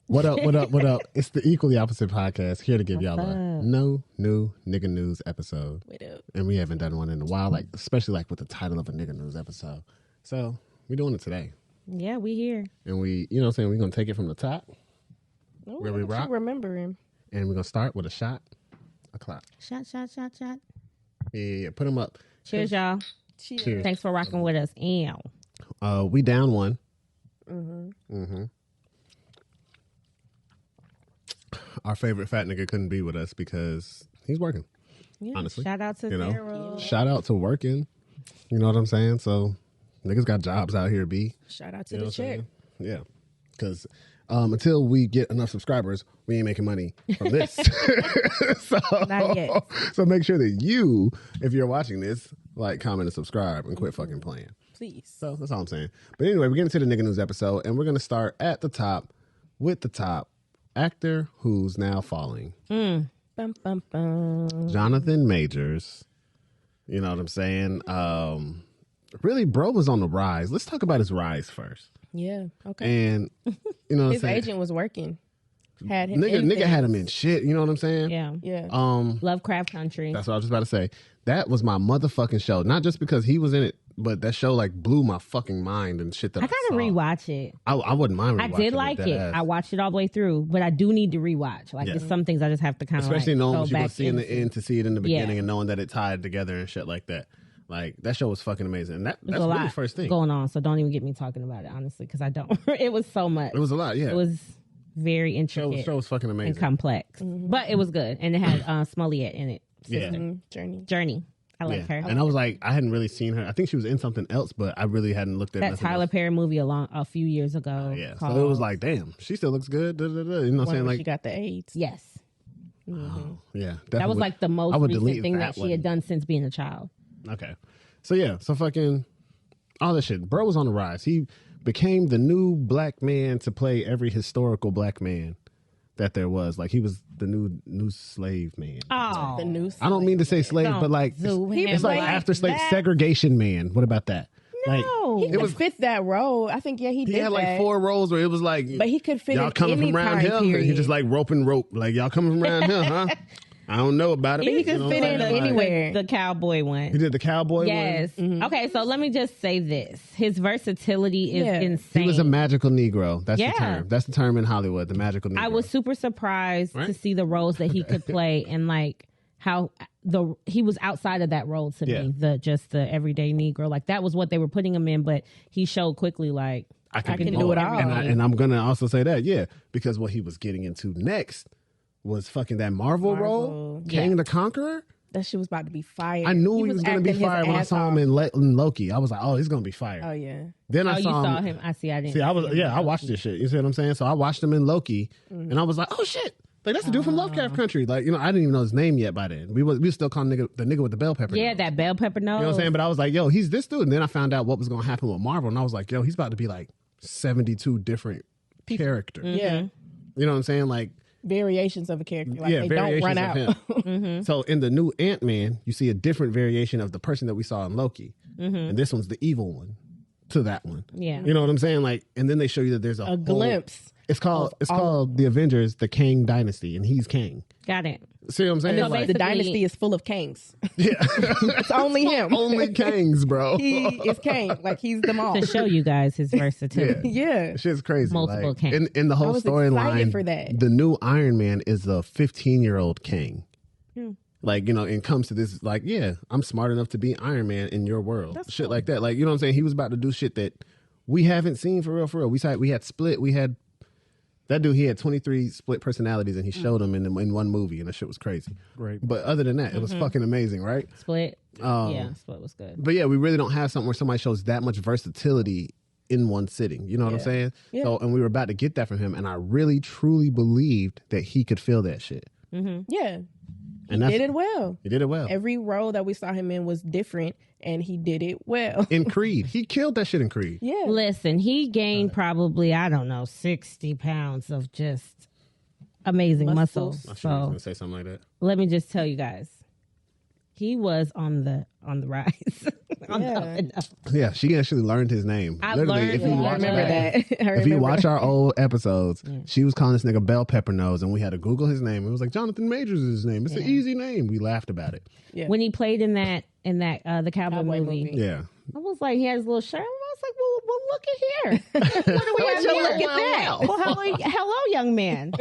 What up, what up, what up? It's the Equally Opposite podcast here to give y'all a no new nigga news episode. What up? And we haven't done one in a while, like especially like with the title of a nigga news episode. So we're doing it today. Yeah, we here. And we, you know what I'm saying, we're going to take it from the top. Oh, where we rock. Remember him. And we're going to start with a shot, a clap. Shot. Yeah, put them up. Cheers, y'all. Cheers. Thanks for rocking with us. Ew. We down one. Our favorite fat nigga couldn't be with us because he's working. Yeah, honestly. Shout out to Daryl. Shout out to working. You know what I'm saying? So niggas got jobs out here, B. Shout out to the check. Yeah. Because until we get enough subscribers, we ain't making money from this. So, Not yet. So make sure that you, if you're watching this, like, comment, and subscribe and quit fucking playing. Please. So that's all I'm saying. But anyway, we're getting to the nigga news episode, and we're going to start at the top with the top actor who's now falling. Bum, bum, bum. Jonathon Majors. You know what I'm saying? Really, bro was on the rise. Let's talk about his rise first. Yeah. Okay. And, you know what I'm His saying? agent was working. Had him. Nigga had him in shit. You know what I'm saying? Yeah. Yeah. Lovecraft Country. That's what I was just about to say. That was my motherfucking show. Not just because he was in it, but that show like blew my fucking mind and shit that I gotta saw. rewatch it. I wouldn't mind rewatching I did like it. I watched it all the way through, but I do need to rewatch. Like, there's some things I just have to kind of especially like, knowing go what you're going back to see in the into. end to see it in the beginning Yeah. and knowing that it tied together and shit like that. Like, that show was fucking amazing. And that's There's a really lot the first thing. going on, so don't even get me talking about it, honestly, because I don't. It was so much. It was a lot, yeah. It was very intricate show was fucking amazing. and complex, but it was good, and it had Smollett in it. Yeah. Journey. I like her. And I was like, I hadn't really seen her. I think she was in something else, but I really hadn't looked at That nothing Tyler else. Perry movie a few years ago. Yeah, called, so it was like, damn, she still looks good. You know what I'm saying? Like, she got the AIDS. yes, yeah, that was definitely. like the most I would recent delete thing that that she one. had done since being a child. Okay. So yeah, so fucking all that shit. Bro was on the rise. He became the new black man to play every historical black man that there was. Like, he was the new slave man. Oh, The new. I don't mean to say slave, but like it's like after slave segregation man. What about that? Like, No. He could fit that role. I think. Yeah, he did. he had like that. 4 roles where it was like, But he could fit y'all in coming any from around time here, and he period. just like rope. Like, y'all coming from around here, huh? I don't know about it. But he could You know fit what I'm in saying? Like, anywhere. the cowboy one. He did the cowboy Yes. one. Okay, so let me just say this: his versatility is Yeah. insane. He was a magical Negro. That's the Yeah. term. That's the term in Hollywood, the magical Negro. I was super surprised to see the roles that he could play and like how he was outside of that role to me, the everyday Negro. Like, that was what they were putting him in, but he showed quickly like I can do it all. And I'm going to also say that, yeah, because what he was getting into next was fucking that Marvel role, Kang the Conqueror. That shit was about to be fired. I knew he was going to be acting his fired when I ass saw him off. in Loki. I was like, oh, he's going to be fired. Oh yeah. Then I you saw saw him. him. I didn't. See, I watched this shit. You see what I'm saying? So I watched him in Loki, and I was like, oh shit. Like, that's the dude from Lovecraft Country. Like, you know, I didn't even know his name yet by then. We were still calling the nigga with the bell pepper. Yeah, nose. that bell pepper nose. You know what I'm saying? But I was like, yo, he's this dude. And then I found out what was going to happen with Marvel. And I was like, yo, he's about to be like 72 different characters. Yeah. You know what I'm saying? Like, Variations of a character. Like, yeah, they don't run out. variations of him. So in the new Ant-Man, you see a different variation of the person that we saw in Loki. And this one's the evil one to that one. Yeah. You know what I'm saying? Like, and then they show you that there's a whole- glimpse. It's called the Avengers, the Kang Dynasty, and he's Kang. Got it. See what I'm saying? And Like, The dynasty is full of Kangs. yeah. It's only him. Only Kangs, bro. He is Kang. Like, he's them all. To show you guys his versatility. Yeah. Shit's crazy. Multiple like, Kangs. in the I whole was storyline, excited for that. the new Iron Man is a 15-year-old Kang. Like, you know, and comes to this, like, yeah, I'm smart enough to be Iron Man in your world. That's shit cool. like that. Like, you know what I'm saying? He was about to do shit that we haven't seen for real. We had Split. We had that dude. He had 23 split personalities, and he showed them in one movie, and that shit was crazy. Right. But other than that, it was fucking amazing, right? Split. Yeah, Split was good. But yeah, we really don't have something where somebody shows that much versatility in one sitting. You know what I'm saying? Yeah. So, and we were about to get that from him, and I really truly believed that he could feel that shit. Yeah. And He did it well. He did it well. Every role that we saw him in was different, and he did it well. In Creed, he killed that shit in Creed. Yeah. Listen, he gained probably, 60 pounds of just amazing muscles. I'm sure he was So gonna say something like that. let me just tell you guys, he was on the rise. Yeah, she actually learned his name. I Literally, learned. if you I watch remember that. If you watch our old episodes, she was calling this nigga Bell Pepper Nose, and we had to Google his name. It was like Jonathon Majors is his name. It's an easy name. We laughed about it. Yeah. When he played in that the Cowboy movie. Yeah. I was like, he had his little shirt. I was like, well look at here. What do we have here? Look at that. Well, hello, young man.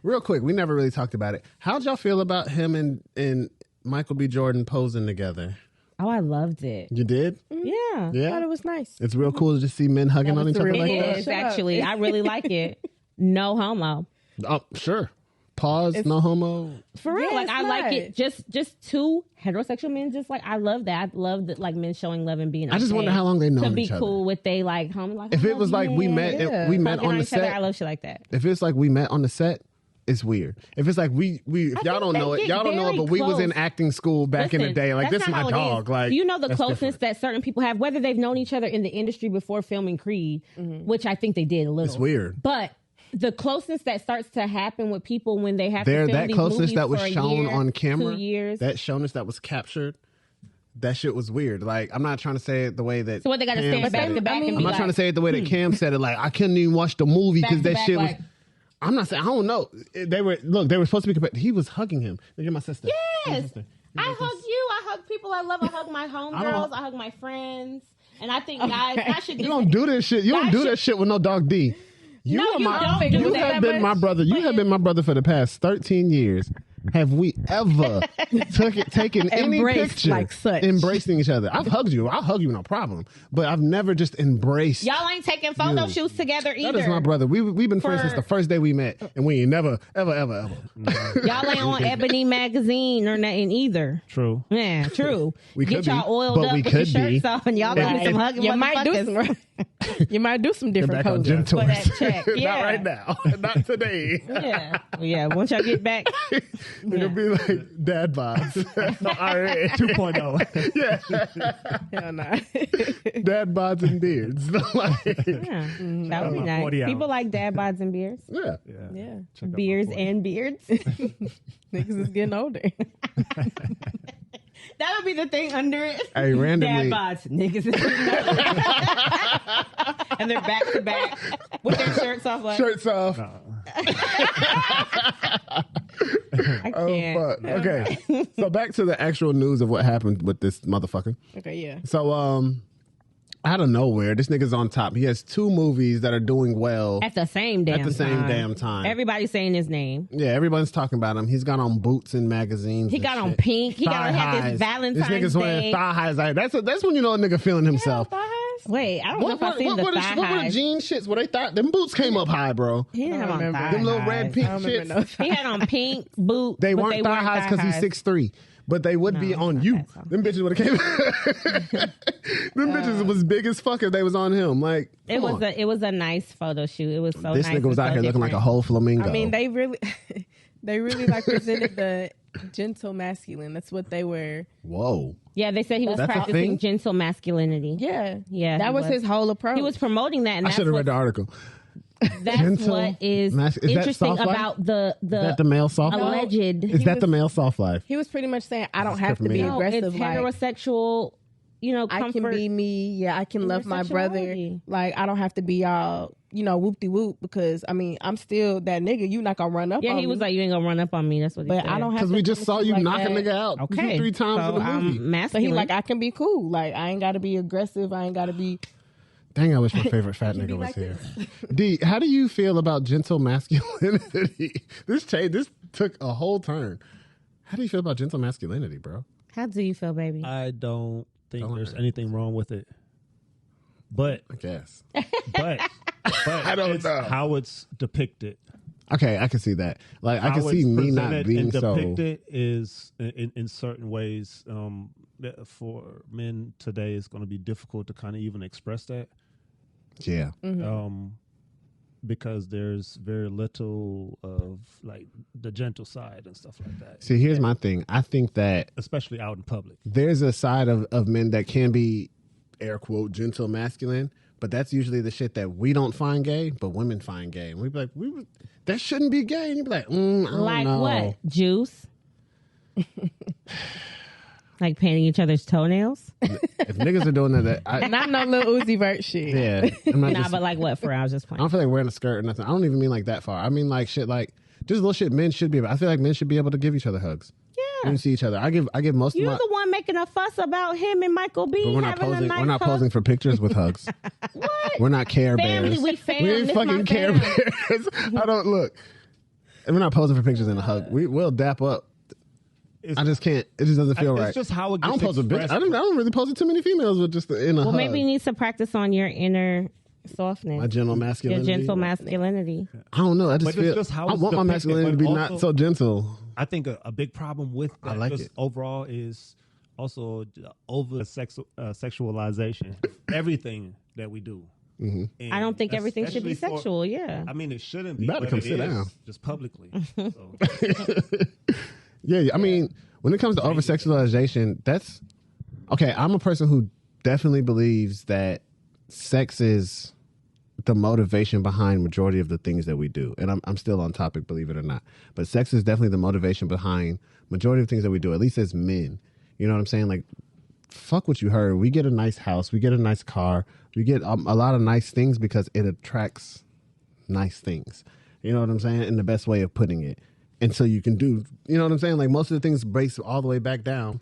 Real quick, we never really talked about it. How'd y'all feel about him and Michael B. Jordan posing together? Oh, I loved it. You did? Yeah. Yeah. I thought it was nice. It's real cool to just see men hugging on each other like It that. is, actually. I really like it. No homo. Oh, sure. Pause, no homo. For real, Yeah, like I like it. Just two heterosexual men. Just like I love that. I love that, like men showing love and being. I just wonder how long they know to each be other. cool with they like homo. Like, If it was like we met Hugging on the each other, set. I love shit like that. If it's like we met on the set, it's weird. If it's like we if y'all don't know it, y'all don't know it, but we was in acting school back in the day. Like, this is my dog. Like, you know the that's closeness different. that certain people have, whether they've known each other in the industry before filming Creed, which I think they did a little. It's weird. But the closeness that starts to happen with people when they have There, to film that these closeness movies that was for a shown year, on camera, 2 years. that showness that was captured, that shit was weird. Like, I'm not trying to say it the way that. So what, they got to Cam stand back said to it. back and I'm be not like, trying to say it the way that Cam said it. Like, I couldn't even watch the movie because that back, shit was. like- I'm not saying. I don't know. They were supposed to be compared. He was hugging him. Look at my sister. Yes. I hug you. I hug people I love. I hug my homegirls. I hug my friends. And I think guys should You don't do this shit. You don't do that shit with no dog D. You No, are you my, don't do you that have been much. my brother. You have been my brother for the past 13 years. Have we ever taken any Embraced picture like such. embracing each other? I've hugged you. I'll hug you, no problem. But I've never just embraced. Y'all ain't taking photo shoots together either. That is my brother. We've been friends since the first day we met, and we ain't never, ever. Y'all ain't on Ebony magazine or nothing either. True. Yeah, true. We Get could y'all be, oiled but up we with could your be. shirts off, and y'all give me some hugging You might do motherfuckers. some. You might do some different Back on poses. gym For tours. that check. Yeah. Not right now. Not today. Yeah. Once y'all get back, It'll be like dad bods. No, RA. 2.0. Yeah. Hell nah. Dad bods and beards. Like, yeah, that would be nice. 40 hours. People like dad bods and beards. yeah. Yeah. Check out Beards my 40. and beards. Niggas is getting older. That would be the thing under it. Hey, randomly. Dad bods, niggas is and they're back to back with their shirts off. Like, Shirts off. I can't. Fuck. Okay. So back to the actual news of what happened with this motherfucker. Okay, yeah. So, out of nowhere, this nigga's on top. He has 2 movies that are doing well At the same damn time. Everybody's saying his name. Yeah, everyone's talking about him. He's got on boots and magazines. He and got on shit. pink. He got to Thigh have highs. this Valentine's This nigga's wearing Day. thigh highs. Like, that's when you know a nigga feeling himself. Wait, I don't know if I've seen the what thigh were the highs. jean shits? What they thought? Them boots came up high, bro. He didn't have on remember. thigh Them little red highs. pink I don't remember shits. no He had on pink boots. They but weren't thigh highs because he's 6'3". But they would be on not you. that song. Them bitches would have came. Them bitches was big as fuck if they was on him. Like, It come was on. a nice photo shoot. It was so This nice. nigga was and out so here looking like a different. whole flamingo. I mean, they really like presented the gentle masculine. That's what they were. Whoa. Yeah, they said he was That's a practicing thing? gentle masculinity. Yeah. Yeah, That he was his whole approach. He was promoting that, and I that's should have read what, the article. that's Gentle what is is that interesting soft life? about the Is that the male soft life? alleged. Is that the male soft life? He was pretty much saying, I don't have to for be me. No, aggressive. it's Like, heterosexual. I Comfort. can be me. Yeah, I can love my brother. sexuality. Like, I don't have to be all, whoop-de-whoop because, I'm still that nigga. You not gonna run up Yeah, on he was me. like, "You ain't gonna run up on me." That's what he But said. I don't have Because to we just saw do you like knock a that. nigga out Okay, 3 times so in the movie. So masculine. he like, I can be cool. Like, I ain't got to be aggressive. I ain't got to be. Dang, I wish my favorite fat nigga was like here. D, how do you feel about gentle masculinity? This took a whole turn. How do you feel about gentle masculinity, bro? How do you feel, baby? I don't think Don't there's hurt. anything wrong with it. But I guess. I don't it's know. how it's depicted. Okay, I can see that. Like, I How can see it's me not presented being and so. depicted is in certain ways that for men today it's going to be difficult to kind of even express that. Yeah. Because there's very little of like the gentle side and stuff like that. See, here's my thing. I think that Especially out in public. there's a side of men that can be, air quote, gentle masculine, but that's usually the shit that we don't find gay, but women find gay. And we'd be like, that shouldn't be gay. And you'd be like, I don't Like know. what? Juice? Like painting each other's toenails? If niggas are doing that, not no little Uzi Vert shit. Yeah. But like what for? I was just playing. I don't feel like wearing a skirt or nothing. I don't even mean like that far. I mean like shit like just little shit men should be able. I feel like men should be able to give each other hugs. Yeah. And see each other. I give most You're of my... the one making a fuss about him and Michael B. But we're not posing for pictures with hugs. What? We're not Care Family, Bears. we ain't fucking Care Bears. I don't look. We're not posing for pictures in a hug. We'll dap up. I just can't. It just doesn't feel right. It's just how it gets I don't pose with bitch. I don't really pose with too many females with just in a hug. Well, maybe you need to practice on your inner softness. My gentle masculinity. Your gentle masculinity. I don't know. I just feel. I want my masculinity to be not so gentle. I think a big problem with that, I like it. overall, is also over sexualization. Everything that we do. Mm-hmm. I don't think everything should be sexual. I mean, it shouldn't be. You better come sit down. Just publicly. So. Yeah, I mean, when it comes to over sexualization, that's okay. I'm a person who definitely believes that sex is the motivation behind majority of the things that we do, and I'm still on topic, believe it or not. But sex is definitely the motivation behind majority of things that we do, at least as men. You know what I'm saying? Like, fuck what you heard. We get a nice house, we get a nice car, we get a lot of nice things because it attracts nice things. You know what I'm saying? In the best way of putting it. And so you can do, you know what I'm saying? Like most of the things breaks all the way back down.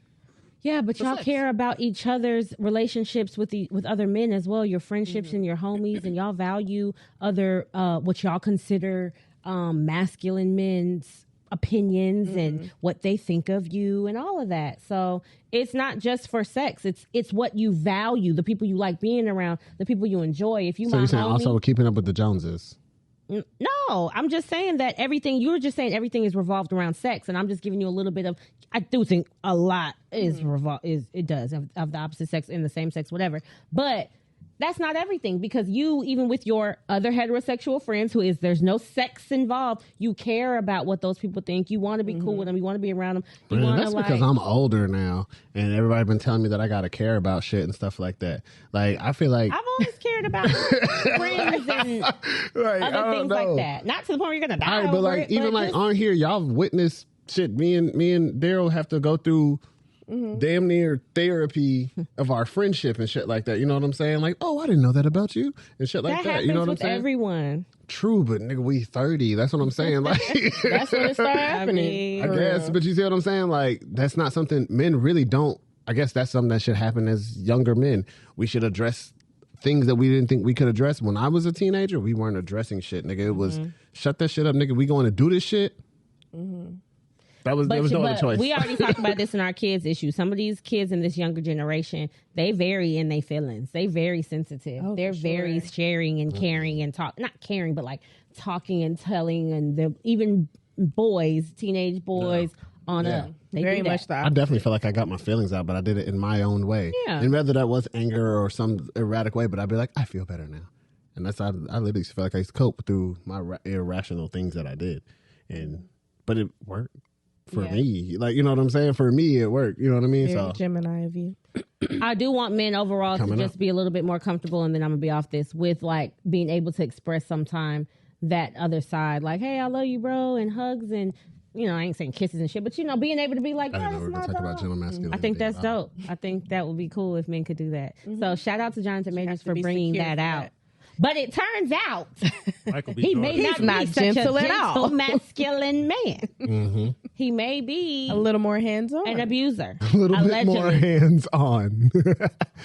Yeah, but y'all care about each other's relationships with other men as well, your friendships and your homies, and y'all value other what y'all consider masculine men's opinions and what they think of you and all of that. So it's not just for sex. It's what you value, the people you like being around, the people you enjoy. If you so you're saying also keeping up with the Joneses. No, I'm just saying that you were just saying everything is revolved around sex, and I'm just giving you a little bit of, I do think a lot of the opposite sex in the same sex, whatever. But that's not everything, because you, even with your other heterosexual friends there's no sex involved, you care about what those people think. You want to be cool with them. You want to be around them. That's because I'm older now, and everybody been telling me that I got to care about shit and stuff like that. Like, I feel like I've always cared about friends and like, other things like that. Not to the point where you're going to die. All right, but like, even like on here, y'all witnessed shit. Me and Daryl have to go through damn near therapy of our friendship and shit like that. You know what I'm saying? Like, oh, I didn't know that about you and shit like that. You know what I'm saying? Everyone. True, but nigga, we 30. That's what I'm saying. Like, that's when it started happening. I guess, but you see what I'm saying? Like, that's not something men really don't. I guess that's something that should happen as younger men. We should address things that we didn't think we could address. When I was a teenager, we weren't addressing shit, nigga. It was shut that shit up, nigga. We going to do this shit. There was no other choice. We already talked about this in our kids' issue. Some of these kids in this younger generation, they vary in their feelings. They very sensitive. They're very sharing and caring and not caring, but like talking and telling, and they're even boys, teenage boys on up. They very much that. I definitely feel like I got my feelings out, but I did it in my own way. Yeah. And whether that was anger or some erratic way, but I'd be like, I feel better now. And that's I literally feel like I used to cope through my irrational things that I did. But it worked. For me, like, you know what I'm saying? For me, it worked. You know what I mean? Very Gemini of you. I do want men overall to just be a little bit more comfortable, and then I'm gonna be off this with like being able to express sometime that other side, like, hey, I love you, bro, and hugs, and you know, I ain't saying kisses and shit, but you know, being able to be like, I think that's dope. I think that would be cool if men could do that. So shout out to Jonathon Majors for bringing that out. But it turns out he may not be such a gentle masculine man. He may be a little more hands-on, an abuser, a little bit more hands-on.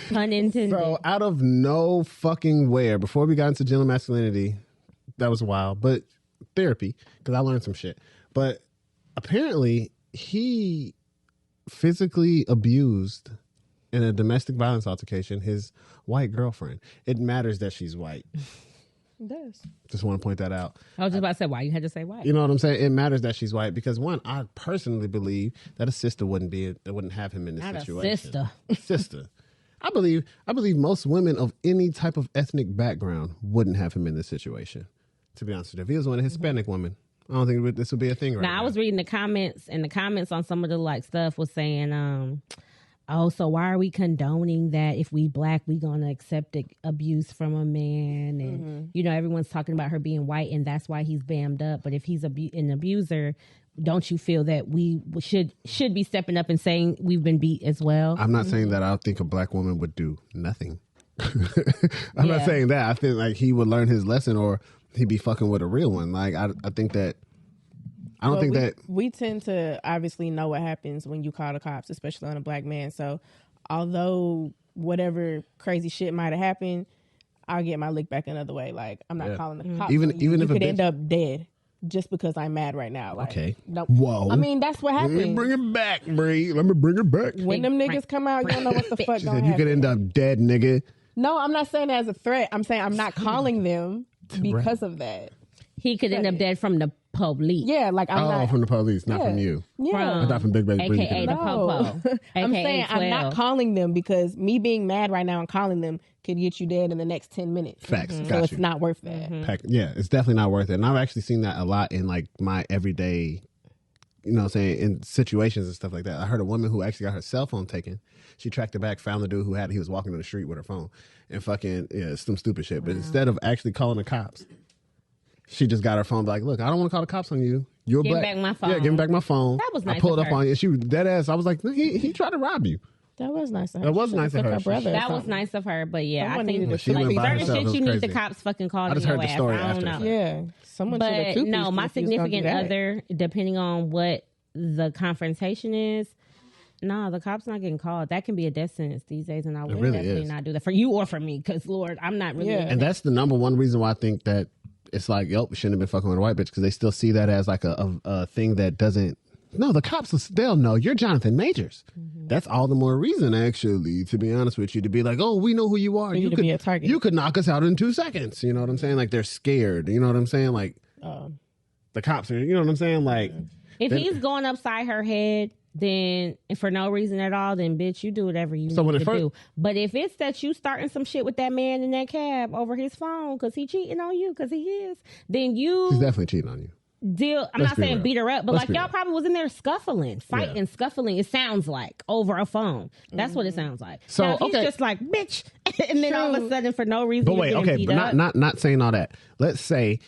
Pun intended. So out of no fucking where, before we got into gentle masculinity, that was wild, but therapy, because I learned some shit. But apparently he physically abused in a domestic violence altercation his white girlfriend. It matters that she's white. It does. Just want to point that out. I was just about to say why you had to say white. You know what I'm saying? It matters that she's white because, one, I personally believe that a sister wouldn't have him in this situation. A sister. I believe most women of any type of ethnic background wouldn't have him in this situation. To be honest with you, if he was one Hispanic woman, I don't think this would be a thing right now. I was reading the comments, and the comments on some of the like stuff was saying, oh, so why are we condoning that if we black, we gonna accept abuse from a man? And, you know, everyone's talking about her being white and that's why he's bammed up. But if he's an abuser, don't you feel that we should be stepping up and saying we've been beat as well? I'm not saying that I think a black woman would do nothing. I'm not saying that. I think like he would learn his lesson or he'd be fucking with a real one. Like I think that I don't think that we tend to obviously know what happens when you call the cops, especially on a black man. So although whatever crazy shit might have happened, I'll get my lick back another way. Like I'm not calling the cops. Even you if could end up dead just because I'm mad right now. Like, okay. Nope. Whoa. I mean, that's what happens. Let me bring it back, Bree. Let me bring it back. When them niggas come out, you don't know what the fuck She going said to you could end up dead, nigga. No, I'm not saying that as a threat. I'm saying I'm not calling them because of that. He could end up dead from the police. Yeah, like I'm not from the police, not from you. Yeah. I thought from Big Baby Bree. AKA the popo. I'm AKA saying 12. I'm not calling them because me being mad right now and calling them could get you dead in the next 10 minutes. Facts. So Got it's you. not worth that. Yeah, it's definitely not worth it. And I've actually seen that a lot in like my everyday, you know what I'm saying, in situations and stuff like that. I heard a woman who actually got her cell phone taken. She tracked it back, found the dude he was walking on the street with her phone and fucking, some stupid shit. But instead of actually calling the cops, she just got her phone like, look, I don't want to call the cops on you. You're Give black. back my phone. Yeah, give me back my phone. That was nice I pulled of up her. on you. And she was dead ass. I was like, he tried to rob you. That was nice of her. That was nice of her. Brother That was nice of her, but yeah, Someone I think needed to like shoot her by certain herself. It shit was you need the crazy. cops fucking calling I just your heard the ass. story I don't after. know. Yeah. Someone should have But two-pieced no, if my he was gonna do significant that. other, depending on what the confrontation is, nah, the cops not getting called. That can be a death sentence these days, and I would really definitely is. not do that for you or for me, because Lord, I'm not really. Yeah. And that's the number one reason why I think that it's like, we shouldn't have been fucking with a white bitch because they still see that as like a thing that doesn't. No, the cops, they'll know you're Jonathon Majors. That's all the more reason, actually, to be honest with you, to be like, oh, we know who you are. you to be a target. You could knock us out in 2 seconds. You know what I'm saying? Like, they're scared. You know what I'm saying? Like, the cops are, you know what I'm saying? Like, If he's going upside her head, then and for no reason at all, then bitch, you do whatever you need to do. But if it's that you starting some shit with that man in that cab over his phone because he cheating on you, because he is, then he's definitely cheating on you. I'm not saying beat her up, but like y'all real. probably was in there scuffling, fighting, scuffling. It sounds like over a phone. That's what it sounds like. So, now, if he's okay. just like bitch, and then all of a sudden for no reason, But you're wait, getting okay, beat but up. not saying all that. Let's say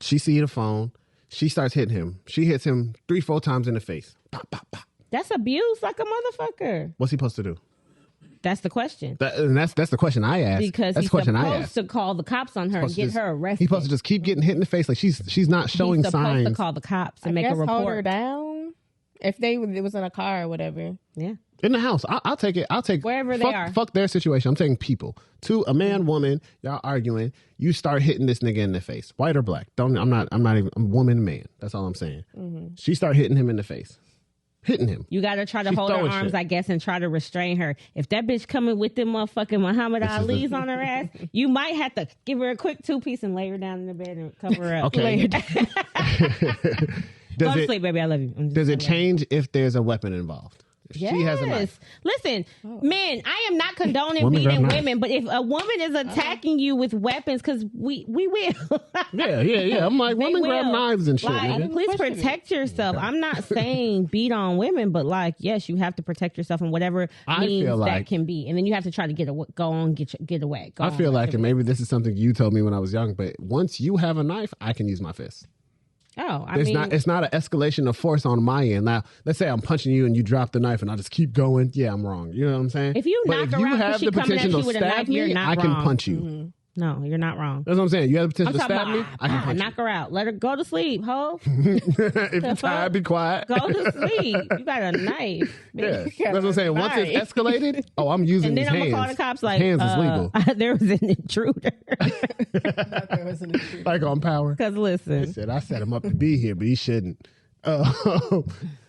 she see the phone, she starts hitting him. She hits him 3-4 times in the face. Pop, pop, pop. That's abuse, like a motherfucker. What's he supposed to do? That's the question. That's the question I asked. Because that's he's the question I supposed asked. to call the cops on her and get her arrested. He's supposed to just keep getting hit in the face. Like she's not showing He's supposed signs. to call the cops and I make guess a report. hold her down if it was in a car or whatever. Yeah. In the house. I'll take it. I'll take Wherever they are. Fuck their situation. I'm taking people. A man, woman, y'all arguing. You start hitting this nigga in the face. White or black. I'm woman, man. That's all I'm saying. She start hitting him in the face. Hitting him. You got to try to She's hold her throwing arms, shit. I guess, and try to restrain her. If that bitch coming with them motherfucking Muhammad Ali's on her ass, you might have to give her a quick 2-piece and lay her down in the bed and cover her up. Okay. Lay her down. Go to sleep, baby. I love you. Does it change if there's a weapon involved? If she has a knife. Listen, men, I am not condoning Women grab beating knives. women, but if a woman is attacking you with weapons, because we will. Yeah. I'm like, They women grab will. knives and shit. Like, nigga. please protect yourself. I'm not saying beat on women, but like, yes, you have to protect yourself in whatever I means feel that like- can be, and then you have to try to get away. Go I on, feel like, and maybe this is something you told me when I was young, but once you have a knife, I can use my fist. Oh, I mean, It's not an escalation of force on my end. Now, let's say I'm punching you and you drop the knife and I just keep going. Yeah, I'm wrong. You know what I'm saying? if you But knock if her you out 'cause have she the coming at potential you to with a stab knife, you're me, not I wrong. can punch you. No, you're not wrong. That's what I'm saying. You have the I'm potential to talking stab me, I can about punch knock her out. Let her go to sleep, ho. you. If you're tired, be quiet. Go to sleep. You got a knife. Yeah, bitch. that's what I'm saying. Once it's Knife. escalated, I'm using And then his I'm hands. gonna call the cops like, hands is legal. there was an intruder. Like on Power. Because He listen, said, I set him up to be here, but he shouldn't.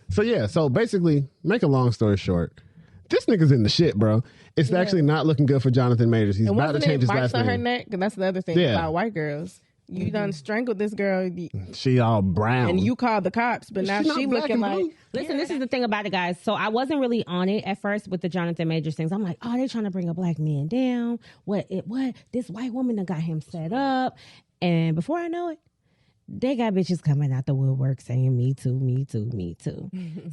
So basically, make a long story short, this nigga's in the shit, bro. It's actually not looking good for Jonathon Majors. He's And about to wasn't change it his bites last on her name. neck? And that's the other thing Yeah. about white girls. You done strangled this girl, She all brown. and you called the cops, but now not she black looking and like. blue? listen, this is the thing about it, guys. So I wasn't really on it at first with the Jonathon Majors things. I'm like, oh, they trying to bring a black man down. What? This white woman that got him set up. And before I know it, they got bitches coming out the woodwork saying, me too, me too, me too.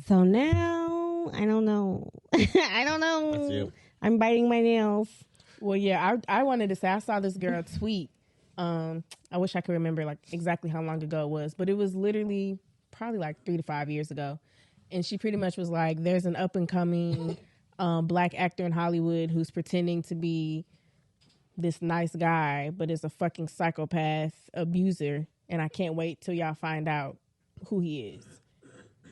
So now I don't know. I don't know. That's you. I'm biting my nails. Well, yeah, I wanted to say, I saw this girl tweet. I wish I could remember like exactly how long ago it was, but it was literally probably like 3 to 5 years ago. And she pretty much was like, there's an up and coming black actor in Hollywood who's pretending to be this nice guy, but is a fucking psychopath abuser. And I can't wait till y'all find out who he is.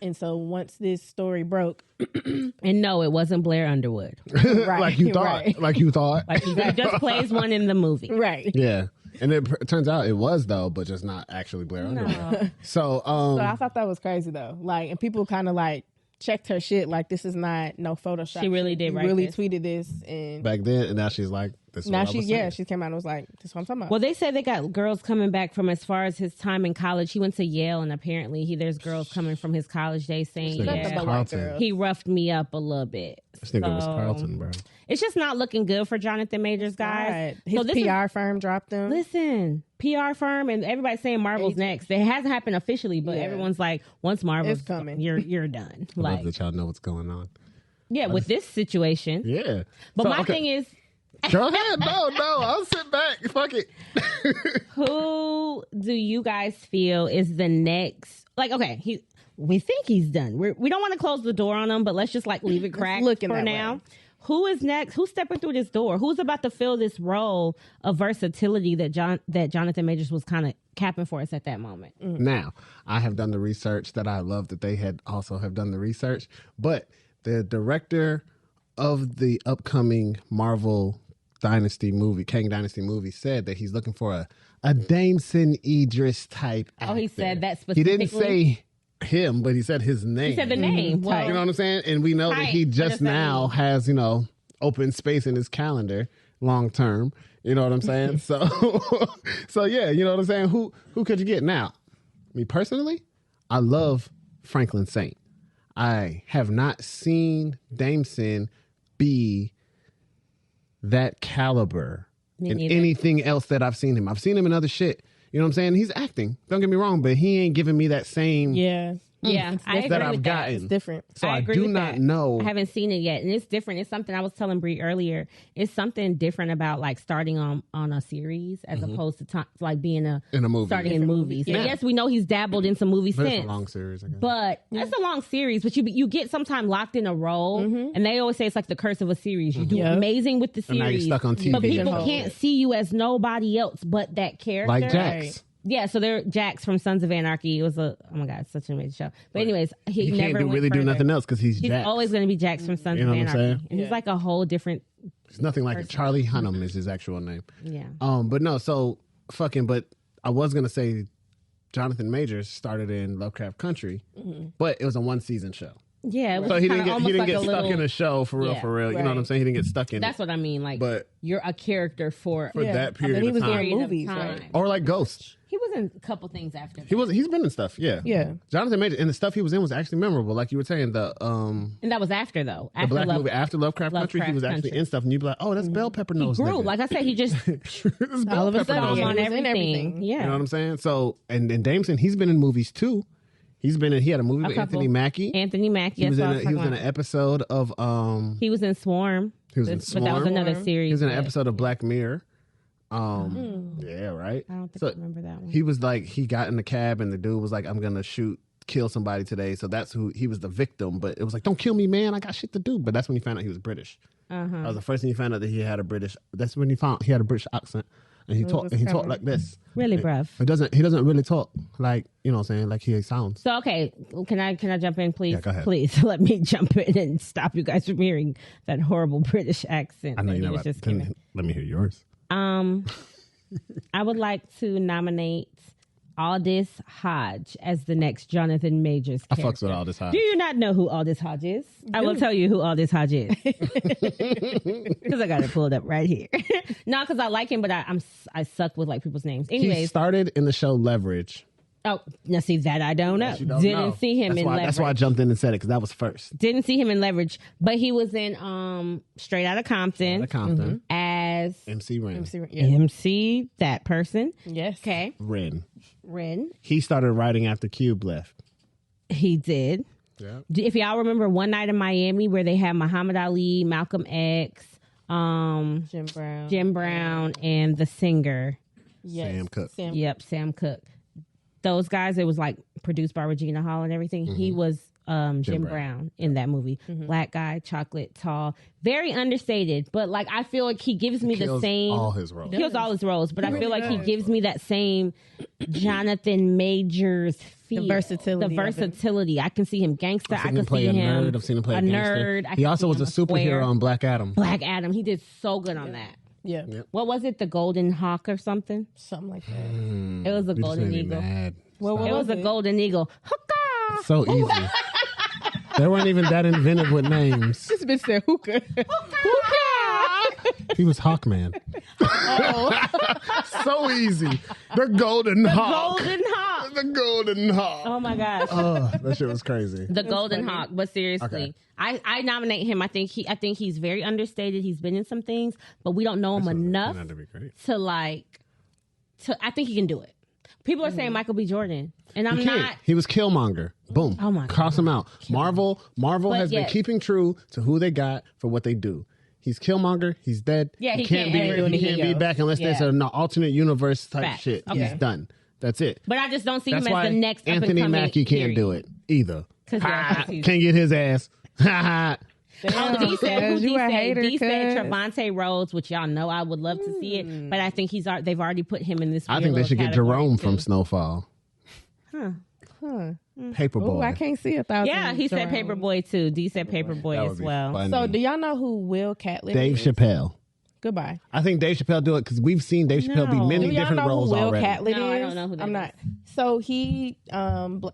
And so once this story broke, and no, it wasn't Blair Underwood. right, like you thought. right. Like you thought. Like he just plays one in the movie. Right. Yeah. And it turns out it was though, but just not actually Blair Underwood. So I thought that was crazy though. Like, and people kind of like checked her shit. Like, this is not no Photoshop. She really shit. did You write really this. tweeted this, and back then, and now she's like, this is now what I was saying. she came out and was like, this is what I'm talking about. Well, they said they got girls coming back from as far as his time in college. He went to Yale, and apparently there's girls coming from his college days saying, This nigga was yeah, Carlton. he roughed me up a little bit. This nigga was So, Carlton, bro. It's just not looking good for Jonathan Majors, guys. God. His So this PR firm dropped him. Listen, PR firm, and everybody's saying Marvel's next. It hasn't happened officially, but Yeah. everyone's like, once Marvel's It's coming. you're done. I love Like, that y'all know what's going on. yeah, with this situation. Yeah. But So, my okay. thing is, Go ahead. No, I'll sit back. Fuck it. who do you guys feel is the next? Like, okay, we think he's done. We don't want to close the door on him, but let's just like leave it cracked looking for that now. way. Who is next? Who's stepping through this door? Who's about to fill this role of versatility that Jonathan Majors was kind of capping for us at that moment? Now, I have done the research that I love that they had also have done the research, but the director of the upcoming Marvel Dynasty movie, Kang Dynasty movie, said that he's looking for a Damson Idris type actor. Oh, he said that He didn't specifically? say him, but he said his name. He said the name. Well, You know what I'm saying? And we know that he Tight. What just does that now mean? has, open space in his calendar long term. You know what I'm saying? So yeah, you know what I'm saying? Who could you get? Now, me personally, I love Franklin Saint. I have not seen Damson be that caliber Me in neither. anything else that I've seen him. I've seen him in other shit. You know what I'm saying? He's acting. Don't get me wrong, but he ain't giving me that same Yeah. Yeah, I agree that I've with gotten. It's different. So I agree do with not that. know. I haven't seen it yet, and it's different. It's something I was telling Bree earlier. It's something different about like starting on a series as opposed to like being In a movie. starting in movies. Yeah. And yes, we know he's dabbled in some movies But since. it's a long series, I guess. But it's a long series, but you get sometime locked in a role, and they always say it's like the curse of a series. You do Yeah. amazing with the And now you're series, stuck on TV. but people Pigeonholed. can't see you as nobody else but that character. Like Jax. Yeah, so they're Jax from Sons of Anarchy. It was oh my god, it's such an amazing show. But anyways, he He never can't went really do further. nothing else because he's He's Jax. always going to be Jax from Sons You know of what I'm Anarchy, saying? and he's like a whole different. It's nothing like it. Charlie Hunnam is his actual name. Yeah. But no, so but I was gonna say Jonathan Majors started in Lovecraft Country, but it was a 1-season show. Yeah, it was So he kinda didn't get almost like a stuck little, in a show for real, Yeah, for real. You know what I'm right. saying? He didn't get stuck in That's it what I mean. Like, But- you're a character for for that I mean, period he of was time. doing period of movies, time. right? Or like Ghost. He was in a couple things after. He's been in stuff, yeah. Yeah. Jonathan Majors, and the stuff he was in was actually memorable. Like you were saying, the And that was after though. the After black Love, movie after Lovecraft Country, he Lovecraft was actually Country. in stuff, and you'd be like, "Oh, that's Bell Pepper he Nose." grew. nigga. Like I said, he just This is Bell All of a Pepper sudden, Nose yeah. on nigga. He was in everything. everything. Yeah. You know what I'm saying? So, and Damson, he's been in movies too. He had a movie with couple. Anthony Mackie. Anthony Mackie. He was that's what I in was an talking about. episode of He was in Swarm. He was in But that was Swarm. another He series. he was in an but episode of Black Mirror. Yeah, right. I don't think So I remember that one. he was like, he got in the cab and the dude was like, "I'm gonna kill somebody today." So that's who he was, the victim. But it was like, "Don't kill me, man. I got shit to do." But that's when he found out he was British. That was the first thing he found out that he had a British. That's when he found he had a British accent, and he talked. And he talked like this. Really, bruv. He doesn't really talk like, you know what I'm saying, like he sounds. So okay, can I jump in, please? Yeah, go ahead. Please let me jump in and stop you guys from hearing that horrible British accent. I know that you he know was about. just giving. Let me hear yours. I would like to nominate Aldous Hodge as the next Jonathan Majors I character. fucks with Aldous Hodge. Do you not know who Aldous Hodge is? I will tell you who Aldous Hodge is. Because I got it pulled up right here. No, because I like him, but I suck with like people's names. He Anyways, started in the show Leverage. oh, now see that I don't know. You don't Didn't know. see him That's in why, Leverage. That's why I jumped in and said it, because that was first. Didn't see him in Leverage, but he was in Straight Outta Compton The Compton. as MC Ren. MC, that person. Yes. Okay. Ren. Ren. He started writing after Cube left. He did. Yeah. If y'all remember One Night in Miami, where they had Muhammad Ali, Malcolm X, Jim Brown, and the singer. Yes. Sam Cooke. Sam Cooke. Those guys, it was like produced by Regina Hall and everything. He was Jim Brown in that movie. Black guy, chocolate, tall, very understated. But like, I feel like he gives me the same. All his roles. He kills all his roles, but I feel like he gives me that same Jonathon Majors feel. The versatility. I can see him gangster. I can play see a him nerd. I've seen him play a gangster. nerd. He also was a superhero on Black Adam. Black Adam. He did so good on that. Yeah. Yep. What was it? The Golden Hawk or something? Something like that. It was a You just Golden made me Eagle. mad. Well, It was a Golden Eagle. Hookah! So easy. They weren't even that inventive with names. This bitch said hookah. He was Hawkman. So easy. The Golden Hawk. Golden Hawk. The Golden Hawk. Oh my gosh. Oh, that shit was crazy. The Golden Hawk. But seriously, Okay. I nominate him. I think he's very understated. He's been in some things, but we don't know him enough That'd be great. I think he can do it. People are saying Michael B. Jordan, and I'm He can't. not. He was Killmonger. Boom. Oh my God. Cross him out. Marvel But has been yes. keeping true to who they got for what they do. He's Killmonger. He's dead. Yeah, he can't ever do He anything can't be else. back unless there's Yeah. an alternate universe type Fact. shit. Okay. He's done. That's it. But I just don't see That's him why as the next Anthony up-and-coming Mackie can't do it either. 'Cause, Ha, he's- can't get his ass. Ha ha. Oh, D said you a hater, D said cuz. Trevante Rhodes, which y'all know I would love to see it, but I think they've already put him in this. I weird think they little should get category, Jerome too. from Snowfall. Huh. Paperboy. Oh, I can't see 1,000. Yeah, he said Paperboy too. D said Paperboy That would as be well. funny. So, do y'all know who Will Catlett Dave is? Chappelle. Goodbye. I think Dave Chappelle do it because we've seen Dave Chappelle be No. many Do y'all different know roles who Will already. Catlett No, is? I don't know who that I'm is. not. So he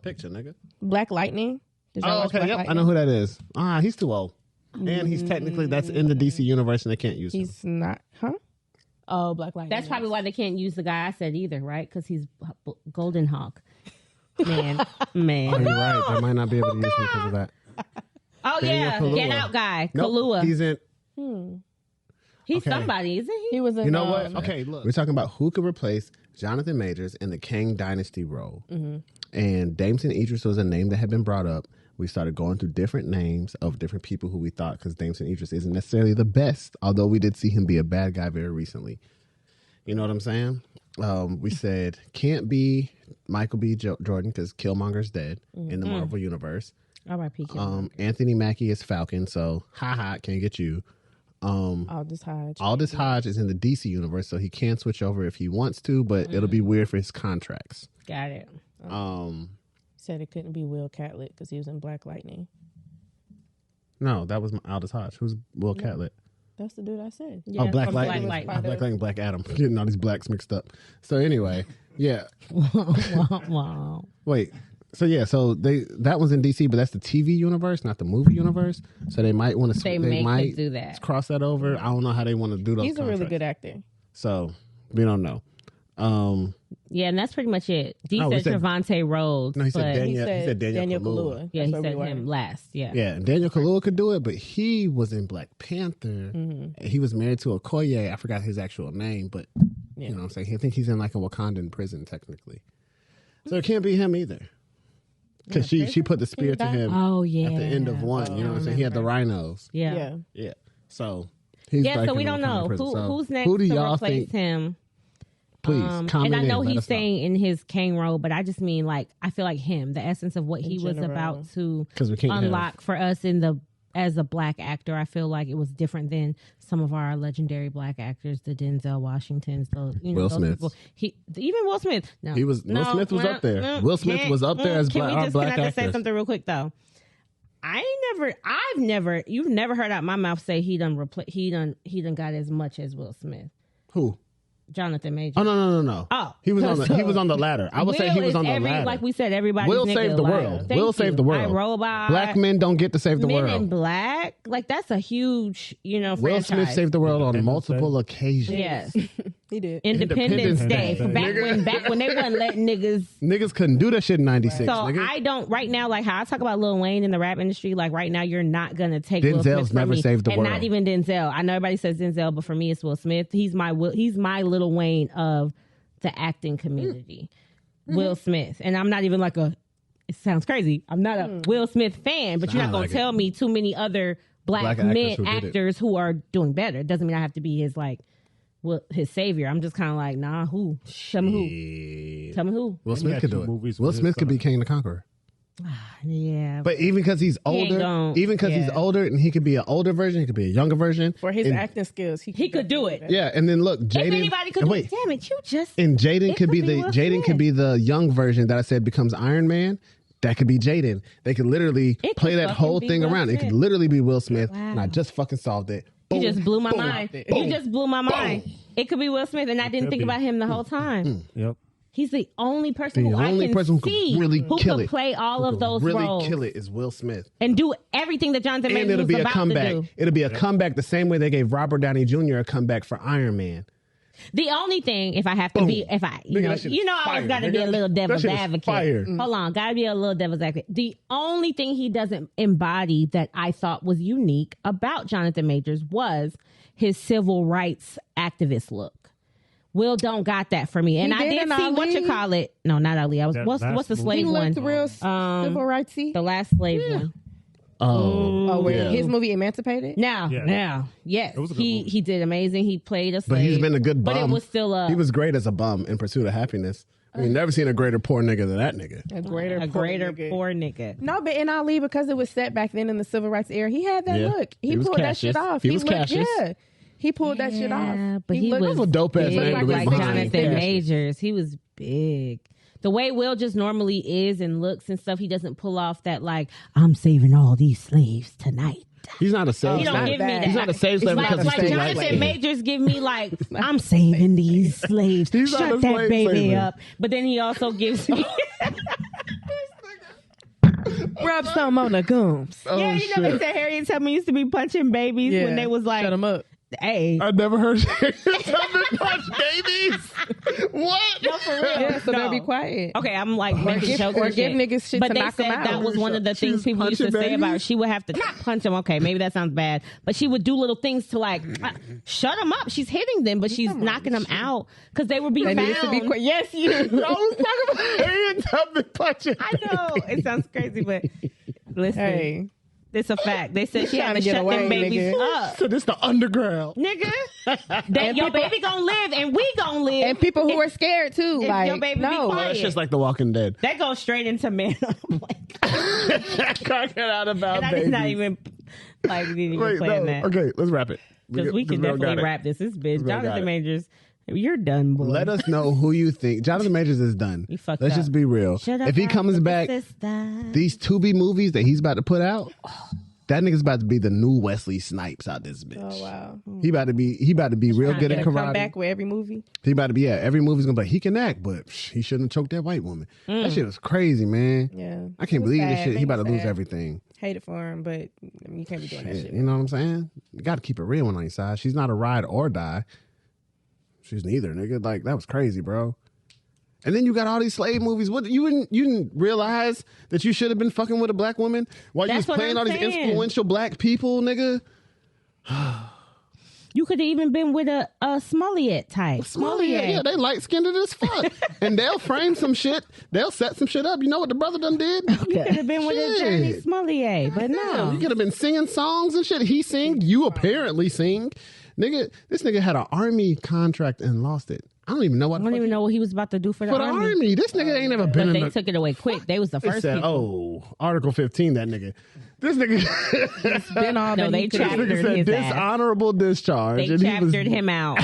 Picture, nigga. Black Lightning. Did y'all Oh, watch okay. Black Yep. I Lightning? know who that is. He's too old. And he's technically, that's in the DC universe and they can't use him. He's not. Huh? Oh, Black Lightning. That's probably why they can't use the guy I said either, right? Because he's Golden Hawk. Man. Oh, you're right. They might not be able to use him because of that. Oh Daniel yeah, Kaluuya. Get Out guy, Nope. Kaluuya. He's in. He's okay. somebody, isn't he? He was in. You know what? Okay, look. We're talking about who could replace Jonathon Majors in the Kang Dynasty role. And Damson Idris was a name that had been brought up. We started going through different names of different people who we thought, because Damson Idris isn't necessarily the best, although we did see him be a bad guy very recently. You know what I'm saying? We said can't be Michael B. Jordan because Killmonger's dead in the Marvel universe. R.I.P. Anthony Mackie is Falcon, so haha, can't get you. Aldous Hodge. Aldous Hodge is in the DC universe, so he can switch over if he wants to, but it'll be weird for his contracts. Got it. Said it couldn't be Will Catlett because he was in Black Lightning. No, that was Aldous Hodge. Who's Will Catlett? That's the dude I said. Yeah, Black from Lightning. Black Black Lightning, Black Adam. Getting all these blacks mixed up. So anyway, yeah. Wow. Wait. So yeah, so that was in DC, but that's the TV universe, not the movie universe. So they might want to. They might do that. Cross that over. I don't know how they want to do those. He's a really good actor. So we don't know. Yeah, and that's pretty much it. D No, he said said- Trevante Rhodes. No, he said but- Daniel. He said Daniel Kaluuya. Yeah, he That's what said we him were. last. Yeah. Yeah, and Daniel Kaluuya could do it, but he was in Black Panther. And he was married to Okoye. I forgot his actual name, but you know what I'm saying? I think he's in like a Wakandan prison, technically. So it can't be him either. Because she put the spear to him Oh yeah. at the end of one. You know what I'm saying? He had the rhinos. Yeah. Yeah. Yeah. So he's Yeah, back so in we the don't Wakandan know prison. So who's next who do to y'all replace think? him. Please comment and I know in, let he's us know. staying in his Kang role, but I just mean like I feel like him, the essence of what he was general. about to 'Cause we can't unlock for us as a black actor. I feel like it was different than some of our legendary black actors, the Denzel Washingtons, those Will those Smith. people. Even Will Smith. No, Will Smith was up there. Will Smith was up there as our black Can I just say actors. something real quick though? You've never heard out my mouth say he done got as much as Will Smith. Who? Jonathon Majors. Oh no. Oh, he was on the ladder. I would say he was on the ladder. Like we said, everybody. Will saved the world. Will saved the world. iRobot. Black men don't get to save the Men world. in Black. Like that's a huge, Will franchise. Smith saved the world on multiple occasions. Yes, He did. Independence Day. Nigga. Back when they wasn't letting niggas. Niggas couldn't do that shit in '96. So nigga. I don't right now. Like how I talk about Lil Wayne in the rap industry. Like right now, you're not gonna take Will Smith Denzel's from never me. saved the and world. not even Denzel. I know everybody says Denzel, but for me, it's Will Smith. He's my Lil Wayne of the acting community. Will Smith, and I'm not even like a it sounds crazy. I'm not a Will Smith fan, but you're not going to tell me too many other black men actors who are doing better. It doesn't mean I have to be his savior. I'm just kind of like, nah, who? Tell me who. Will Smith could do it. Will Smith could be King the Conqueror. Yeah, but even because he's older, he's older, and he could be an older version, he could be a younger version. For his acting skills, he could do it. Yeah, and then look, Jaden. If anybody could do it, damn it, you just. And Jaden could be the young version that I said becomes Iron Man. That could be Jaden. They could literally play that whole thing around. It could literally be Will Smith, and I just fucking solved it. Boom, you just blew my mind. Boom, you just blew my mind. It could be Will Smith, and I didn't think about him the whole time. Yep. He's the only person who I can see who can play all of those roles. Really kill it is Will Smith. And do everything that Jonathan Majors was about to do. It'll be a comeback the same way they gave Robert Downey Jr. a comeback for Iron Man. The only thing, if I have to be, I always got to be a little devil's advocate. Hold on, got to be a little devil's advocate. The only thing he doesn't embody that I thought was unique about Jonathan Majors was his civil rights activist look. Will don't got that for me, and I did see what you call it. No, not Ali. I was what's the slave one? He looked real civil rightsy. The last slave one. His movie Emancipated. Now, yes, he did amazing. He played a slave, but he's been a good bum. But it was still he was great as a bum in Pursuit of Happiness. I mean, never seen a greater poor nigga than that nigga. A greater poor nigga. No, but in Ali, because it was set back then in the civil rights era, he had that look. He pulled that shit off. He was Cassius. Yeah. He pulled that shit off. But he was a dope ass name like Jonathan Majors. He was big. The way Will just normally is and looks and stuff, he doesn't pull off that like, I'm saving all these slaves tonight. He's not a slave. He don't give me that. He's not a slave slave because like Jonathan Majors give me like, I'm saving these slaves. Shut that baby up. But then he also gives me rub some on the gums. Yeah, you know they said Harriet Tubman used to be punching babies when they was like, shut them up. Hey, I never heard Harriet Tubman punch babies. What? No, for real. Yeah, so they'll be quiet. Okay, I'm like making jokes or give niggas shit but to knock them out. But they said that was one of the things people used to say about her. She would have to not punch them. Okay, maybe that sounds bad, but she would do little things to like shut them up. She's hitting them, but she's knocking them out because they would be found. To be yes, you. I was talking about Harriet Tubman punching. I know it sounds crazy, but listen. Hey. It's a fact. They said she had to shut them babies up. So this the underground. Nigga. That your baby gonna live and we gonna live. And people who are scared too. Like, your baby be quiet. It's just like The Walking Dead. That goes straight into Man on a Plane. Can't get out about babies. Babies. Not even like we didn't even plan that. Okay, let's wrap it. Because we can definitely wrap this. This bitch. Jonathan Majors. You're done, boy. Let us know who you think. Jonathan Majors is done. You fucked Let's up. just be real. If he comes back, these Tubi movies that he's about to put out, that nigga's about to be the new Wesley Snipes out this bitch. Oh wow. He about to be real good at karate. Come back with every movie. He about to be every movie's gonna be like, he can act, but he shouldn't have choked that white woman. That shit was crazy, man. Yeah. I can't believe this shit. He about to lose everything. Hate it for him, but I mean, you can't be doing that shit. You know what I'm saying? You got to keep a real one on your side. She's not a ride or die. She's neither, nigga. Like, that was crazy, bro. And then you got all these slave movies. What you didn't realize that you should have been fucking with a black woman while you was playing all these influential black people, nigga? You could have even been with a Smollett type. Smollett, yeah, they light skinned as fuck. And they'll frame some shit. They'll set some shit up. You know what the brother done did? You could have been with a Journey Smollett, but no. You could have been singing songs and shit. He sing. You apparently sing. Nigga, this nigga had an army contract and lost it. I don't even know what. I don't even know what he was about to do for the army. This nigga ain't never been. But they took it away quick. They was the first. Said, people. Article 15. That nigga. This nigga. Been all no, they chaptered his dishonorable discharge. They chaptered him out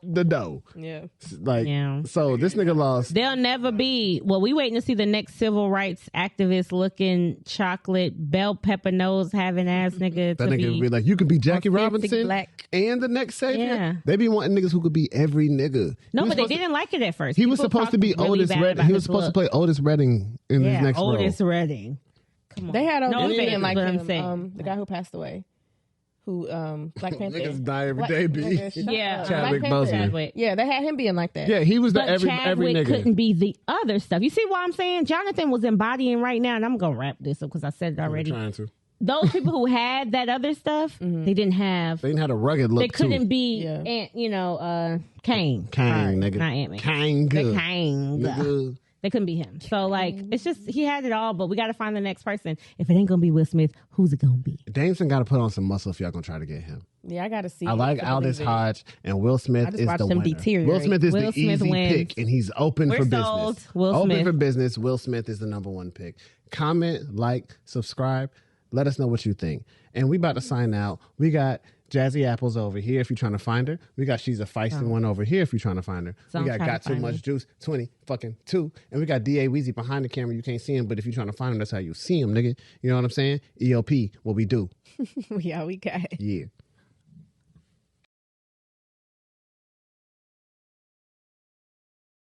the door. Yeah. Like. Yeah. So this nigga lost. They'll never be. Well, we waiting to see the next civil rights activist looking chocolate bell pepper nose having ass nigga. That nigga be like, you could be Jackie Robinson black. And the next savior. Yeah. They be wanting niggas who could be every nigga. No, but they didn't like it at first. He was supposed to be Otis Redding. He was supposed to play Otis Redding in his next role. Otis Redding. Come on. They had Otis Redding like him. The guy who passed away. Who Black Panther. Niggas die every day, B. Yeah. Chadwick Boseman. Yeah, they had him being like that. Yeah, he was but every nigga. Couldn't be the other stuff. You see what I'm saying? Jonathan was embodying right now, and I'm gonna wrap this up because I said it already. I'm trying to. Those people who had that other stuff, they didn't have. They didn't have a rugged look. They couldn't be, Kang. Kang, nigga. Not Ant-Man. Kang. The Kang. Nigga. They couldn't be him. So like, it's just he had it all, but we got to find the next person. If it ain't gonna be Will Smith, who's it gonna be? Dameson got to put on some muscle if y'all gonna try to get him. Yeah, I got to see. I like Aldous Hodge, and Will Smith is the winner. Will Smith is the easy pick, and he's open for business. Open for business. Will Smith is the number one pick. Comment, like, subscribe. Let us know what you think. And we about to sign out. We got Jazzy Apples over here if you're trying to find her. We got She's a Feisty One over here if you're trying to find her. We got Too Much Juice 20 and we got D.A. Weezy behind the camera. You can't see him, but if you're trying to find him, that's how you see him, nigga. You know what I'm saying? EOP, what we do. Yeah, we got it. Yeah.